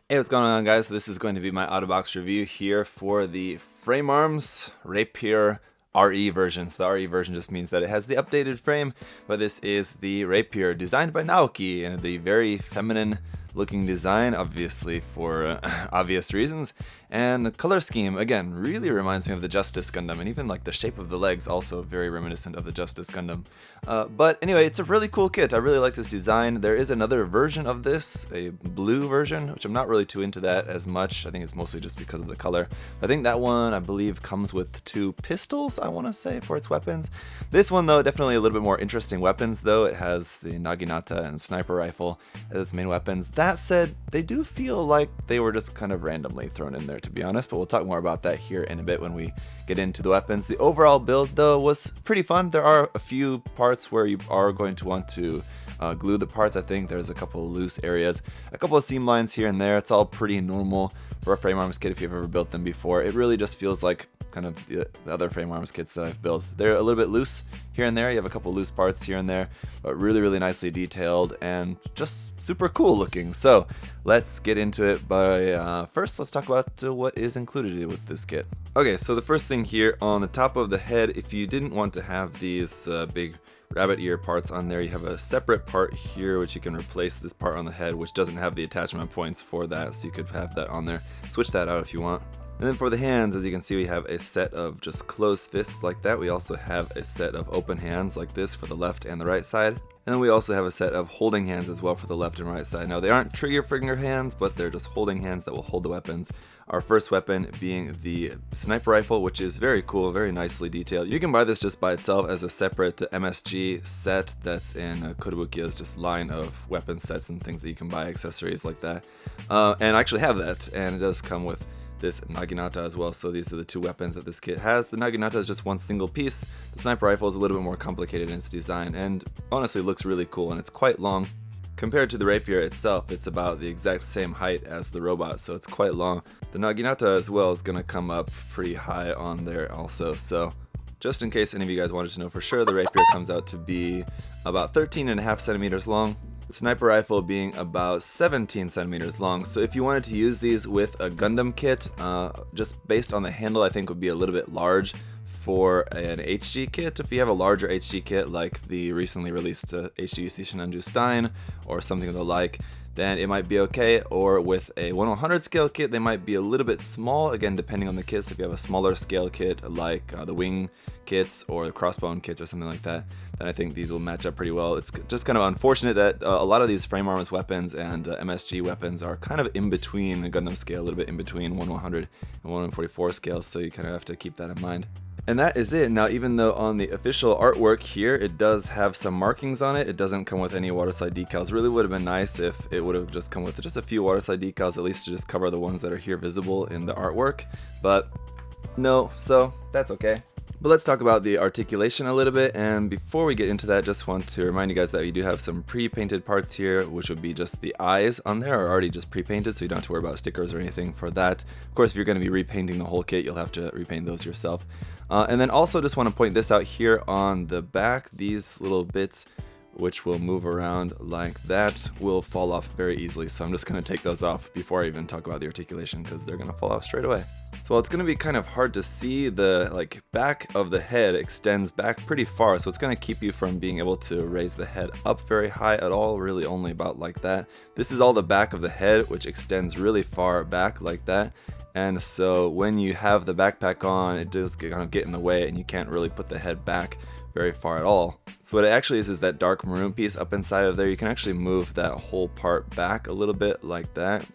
Hey, what's going on, guys? This is going to be my out-of-box review here for the Frame Arms Rapier RE version. So the RE version just means that it has the updated frame, but this is the Rapier designed by Naoki, and the very feminine looking design, obviously for obvious reasons. And the color scheme, again, really reminds me of the Justice Gundam, and even like the shape of the legs also very reminiscent of the Justice Gundam. But anyway, it's a really cool kit. I really like this design. There is another version of this, a blue version, which I'm not really too into that as much. I think it's mostly just because of the color. I think that one, I believe, comes with 2 pistols, I want to say, for its weapons. This one, though, definitely a little bit more interesting weapons, though. It has the Naginata and sniper rifle as its main weapons. That said, they do feel like they were just kind of randomly thrown in there, to be honest, but we'll talk more about that here in a bit when we get into the weapons. The overall build, though, was pretty fun. There are a few parts where you are going to want to glue the parts. I think there's a couple of loose areas, a couple of seam lines here and there. It's all pretty normal for a frame arms kit if you've ever built them before. It really just feels like kind of the other frame arms kits that I've built. They're a little bit loose here and there. You have a couple loose parts here and there, but really nicely detailed and just super cool looking. So let's get into it. But first, let's talk about what is included with this kit. Okay, so the first thing here on the top of the head, if you didn't want to have these big rabbit ear parts on there, you have a separate part here which you can replace this part on the head, which doesn't have the attachment points for that, so you could have that on there. Switch that out if you want. And then for the hands, as you can see, we have a set of just closed fists like that. We also have a set of open hands like this for the left and the right side. And then we also have a set of holding hands as well for the left and right side. Now, they aren't trigger finger hands, but they're just holding hands that will hold the weapons. Our first weapon being the sniper rifle, which is very cool, very nicely detailed. You can buy this just by itself as a separate MSG set that's in Kotobukiya's just line of weapon sets and things that you can buy, accessories like that. And I actually have that, and it does come with this Naginata as well. So these are the 2 weapons that this kit has. The Naginata is just one single piece. The sniper rifle is a little bit more complicated in its design and honestly looks really cool, and it's quite long. Compared to the Rapier itself, it's about the exact same height as the robot, so it's quite long. The Naginata as well is going to come up pretty high on there also, so just in case any of you guys wanted to know for sure, the Rapier comes out to be about 13.5 centimeters long. The sniper rifle being about 17 centimeters long. So if you wanted to use these with a Gundam kit, just based on the handle, I think would be a little bit large for an HG kit. If you have a larger HG kit like the recently released HGUC Shinanju Stein or something of the like, then it might be okay. Or with a 1/100 scale kit, they might be a little bit small, again depending on the kit. So if you have a smaller scale kit like the wing kits or the crossbone kits or something like that, then I think these will match up pretty well. It's just kind of unfortunate that a lot of these frame arms weapons and MSG weapons are kind of in between the Gundam scale, a little bit in between 1/100 and 1/44 scales, so you kind of have to keep that in mind. And that is it. Now, even though on the official artwork here, it does have some markings on it, it doesn't come with any waterslide decals. Really would have been nice if it would have just come with just a few waterslide decals, at least to just cover the ones that are here visible in the artwork. But no, so that's okay. But let's talk about the articulation a little bit, and before we get into that, just want to remind you guys that we do have some pre-painted parts here, which would be just the eyes on there are already just pre-painted, so you don't have to worry about stickers or anything for that. Of course, if you're going to be repainting the whole kit, you'll have to repaint those yourself. And then also just want to point this out here on the back, these little bits which will move around like that will fall off very easily, so I'm just going to take those off before I even talk about the articulation because they're going to fall off straight away. So while it's going to be kind of hard to see, the back of the head extends back pretty far, so it's going to keep you from being able to raise the head up very high at all, really only about like that. This is all the back of the head, which extends really far back like that. And so when you have the backpack on, it does kind of get in the way and you can't really put the head back very far at all. So what it actually is that dark maroon piece up inside of there. You can actually move that whole part back a little bit like that,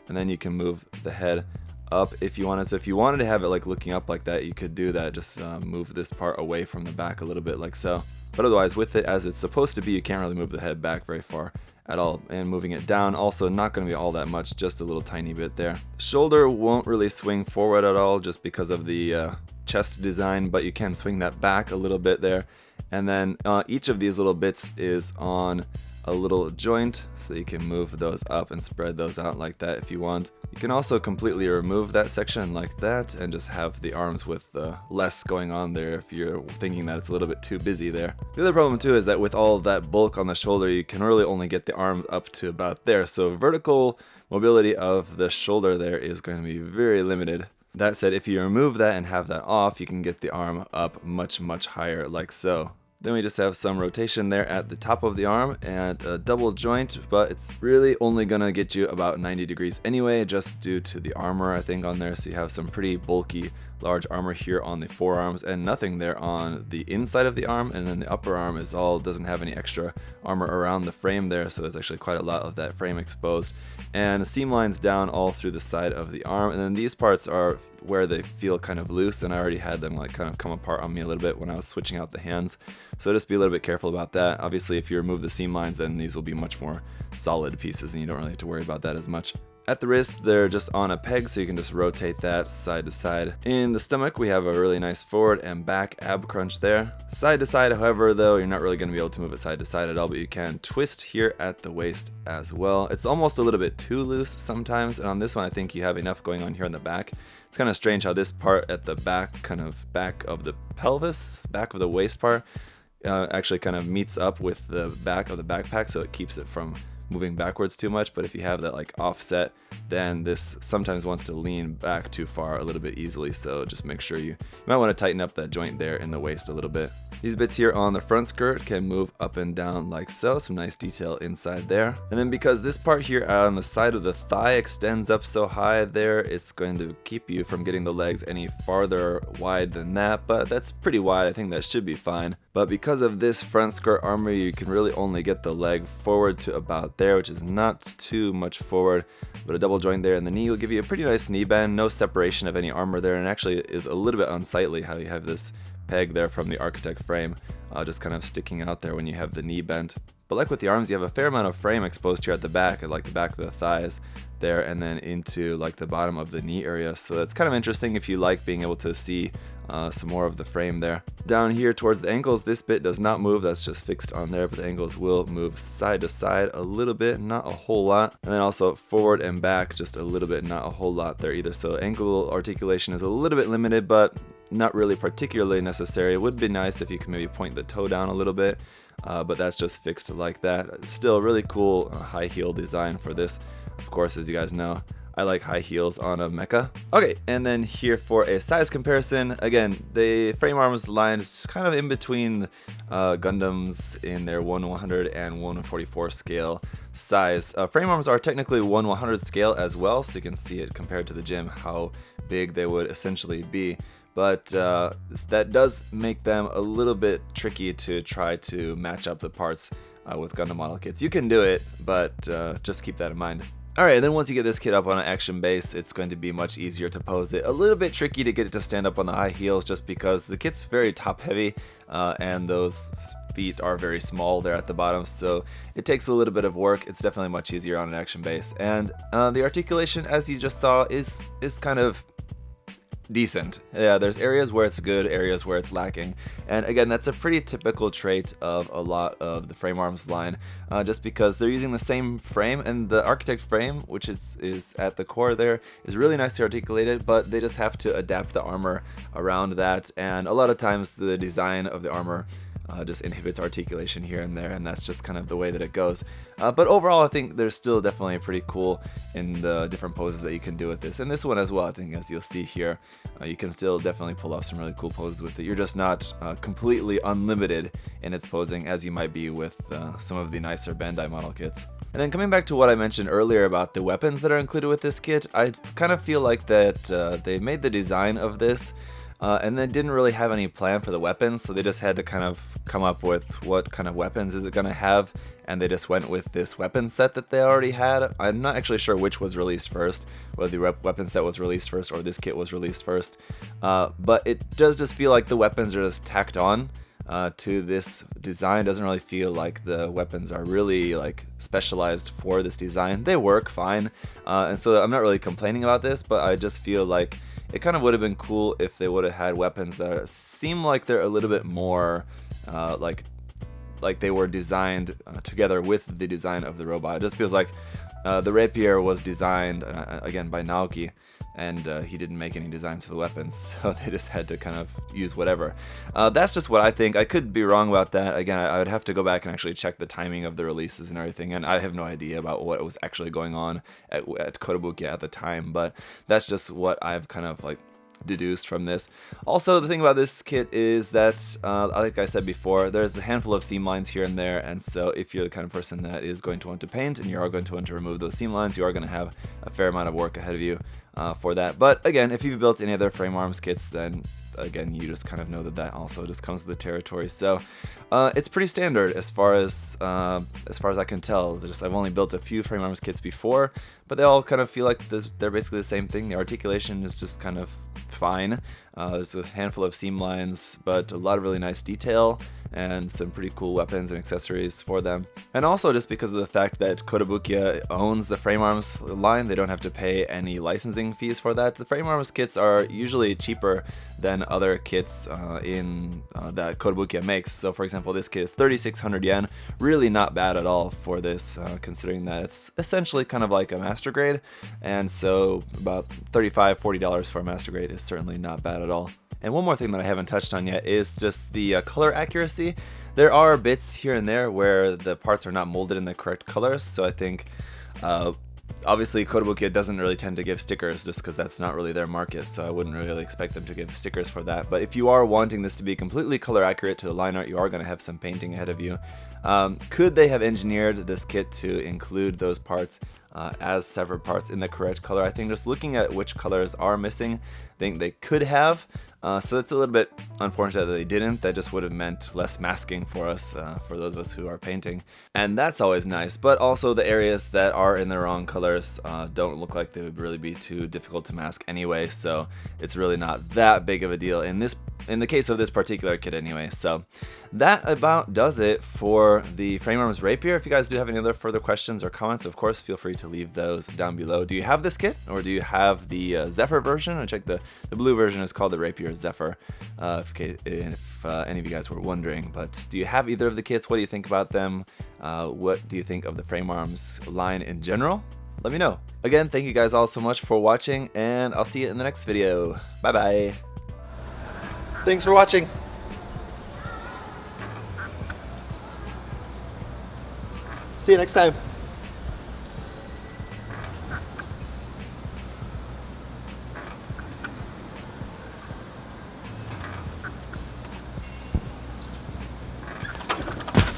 and then you can move the head up if you wanted. So if you wanted to have it like looking up like that, you could do that. Just move this part away from the back a little bit like so. But otherwise, with it as it's supposed to be, you can't really move the head back very far at all. And moving it down, also not going to be all that much, just a little tiny bit there. The shoulder won't really swing forward at all just because of the chest design, but you can swing that back a little bit there. And then each of these little bits is on a little joint, so you can move those up and spread those out like that if you want. You can also completely remove that section like that and just have the arms with less going on there if you're thinking that it's a little bit too busy there. The other problem too is that with all of that bulk on the shoulder, you can really only get the arm up to about there. So vertical mobility of the shoulder there is going to be very limited. That said, if you remove that and have that off, you can get the arm up much higher, like so. Then we just have some rotation there at the top of the arm and a double joint, but it's really only gonna get you about 90 degrees anyway, just due to the armor I think on there. So you have some pretty bulky large armor here on the forearms and nothing there on the inside of the arm, and then the upper arm doesn't have any extra armor around the frame there, so there's actually quite a lot of that frame exposed. And seam lines down all through the side of the arm, and then these parts are where they feel kind of loose, and I already had them like kind of come apart on me a little bit when I was switching out the hands, so just be a little bit careful about that. Obviously if you remove the seam lines, then these will be much more solid pieces and you don't really have to worry about that as much. At the wrist, they're just on a peg, so you can just rotate that side to side. In the stomach, we have a really nice forward and back ab crunch there. Side to side, however, though, you're not really going to be able to move it side to side at all, but you can twist here at the waist as well. It's almost a little bit too loose sometimes, and on this one, I think you have enough going on here in the back. It's kind of strange how this part at the back, kind of back of the pelvis, back of the waist part, actually kind of meets up with the back of the backpack, so it keeps it from moving backwards too much. But if you have that like offset, then this sometimes wants to lean back too far a little bit easily, so just make sure you might want to tighten up that joint there in the waist a little bit. These bits here on the front skirt can move up and down like so, some nice detail inside there. And then because this part here on the side of the thigh extends up so high there, it's going to keep you from getting the legs any farther wide than that, but that's pretty wide. I think that should be fine. But because of this front skirt armor, you can really only get the leg forward to about there, which is not too much forward, but a double joint there in the knee will give you a pretty nice knee bend, no separation of any armor there, and actually is a little bit unsightly how you have this peg there from the Architect frame just kind of sticking out there when you have the knee bent. But like with the arms, you have a fair amount of frame exposed here at the back, at like the back of the thighs there, and then into like the bottom of the knee area, so that's kind of interesting if you like being able to see some more of the frame there. Down here towards the ankles, this bit does not move, that's just fixed on there, but the ankles will move side to side a little bit, not a whole lot, and then also forward and back just a little bit, not a whole lot there either. So ankle articulation is a little bit limited, but not really particularly necessary. It would be nice if you could maybe point the toe down a little bit, but that's just fixed like that. Still really cool high heel design for this. Of course, as you guys know, I like high heels on a mecha. Okay, and then here for a size comparison, again, the Frame Arms line is just kind of in between Gundams in their 1/100 and 1/44 scale size. Frame Arms are technically 1/100 scale as well, so you can see it compared to the gym how big they would essentially be. But that does make them a little bit tricky to try to match up the parts with Gundam model kits. You can do it, but just keep that in mind. Alright, then once you get this kit up on an action base, it's going to be much easier to pose it. A little bit tricky to get it to stand up on the high heels just because the kit's very top heavy and those feet are very small there at the bottom, so it takes a little bit of work. It's definitely much easier on an action base. And the articulation, as you just saw, is kind of decent. Yeah, there's areas where it's good, areas where it's lacking, and again, that's a pretty typical trait of a lot of the Frame Arms line, just because they're using the same frame, and the Architect frame, which is at the core there, is really nicely articulated, but they just have to adapt the armor around that, and a lot of times the design of the armor just inhibits articulation here and there, and that's just kind of the way that it goes. But overall, I think they're still definitely pretty cool in the different poses that you can do with this. And this one as well, I think, as you'll see here, you can still definitely pull off some really cool poses with it. You're just not completely unlimited in its posing as you might be with some of the nicer Bandai model kits. And then coming back to what I mentioned earlier about the weapons that are included with this kit, I kind of feel like that they made the design of this and they didn't really have any plan for the weapons, so they just had to kind of come up with what kind of weapons is it going to have, and they just went with this weapon set that they already had. I'm not actually sure which was released first, whether the weapon set was released first or this kit was released first, but it does just feel like the weapons are just tacked on to this design. It doesn't really feel like the weapons are really like specialized for this design. They work fine, and so I'm not really complaining about this, but I just feel like it kind of would have been cool if they would have had weapons that seem like they're a little bit more like they were designed together with the design of the robot. It just feels like The Rapier was designed, again, by Naoki, and he didn't make any designs for the weapons, so they just had to kind of use whatever. That's just what I think. I could be wrong about that. Again, I would have to go back and actually check the timing of the releases and everything, and I have no idea about what was actually going on at Kotobukiya at the time, but that's just what I've kind of like deduced from this. Also, the thing about this kit is that, like I said before, there's a handful of seam lines here and there, and so if you're the kind of person that is going to want to paint and you are going to want to remove those seam lines, you are going to have a fair amount of work ahead of you for that. But again, if you've built any other frame arms kits, then again, you just kind of know that that also just comes with the territory. So it's pretty standard as far as I can tell. I've only built a few frame arms kits before, but they all kind of feel like they're basically the same thing. The articulation is just kind of fine. There's a handful of seam lines, but a lot of really nice detail and some pretty cool weapons and accessories for them. And also just because of the fact that Kotobukiya owns the frame arms line, they don't have to pay any licensing fees for that. The frame arms kits are usually cheaper than other kits that Kotobukiya makes. So for example, this kit is 3,600 yen, really not bad at all for this, considering that it's essentially kind of like a master grade, and so about $35–40 for a master grade is certainly not bad at all. And one more thing that I haven't touched on yet is just the color accuracy. There are bits here and there where the parts are not molded in the correct colors, so I think obviously Kotobukiya doesn't really tend to give stickers just because that's not really their market, so I wouldn't really expect them to give stickers for that. But if you are wanting this to be completely color accurate to the line art, you are going to have some painting ahead of you. Could they have engineered this kit to include those parts as separate parts in the correct color? I think just looking at which colors are missing, I think they could have. So it's a little bit unfortunate that they didn't. That just would have meant less masking for us, for those of us who are painting. And that's always nice, but also the areas that are in the wrong colors don't look like they would really be too difficult to mask anyway, so it's really not that big of a deal in the case of this particular kit anyway. So that about does it for the Frame Arms Rapier. If you guys do have any other further questions or comments, of course, feel free to leave those down below. Do you have this kit, or do you have the Zephyr version? I checked the blue version is called the Rapier Zephyr, if any of you guys were wondering. But do you have either of the kits? What do you think about them? What do you think of the Frame Arms line in general? Let me know. Again, thank you guys all so much for watching, and I'll see you in the next video. Bye bye. Thanks for watching. See you next time.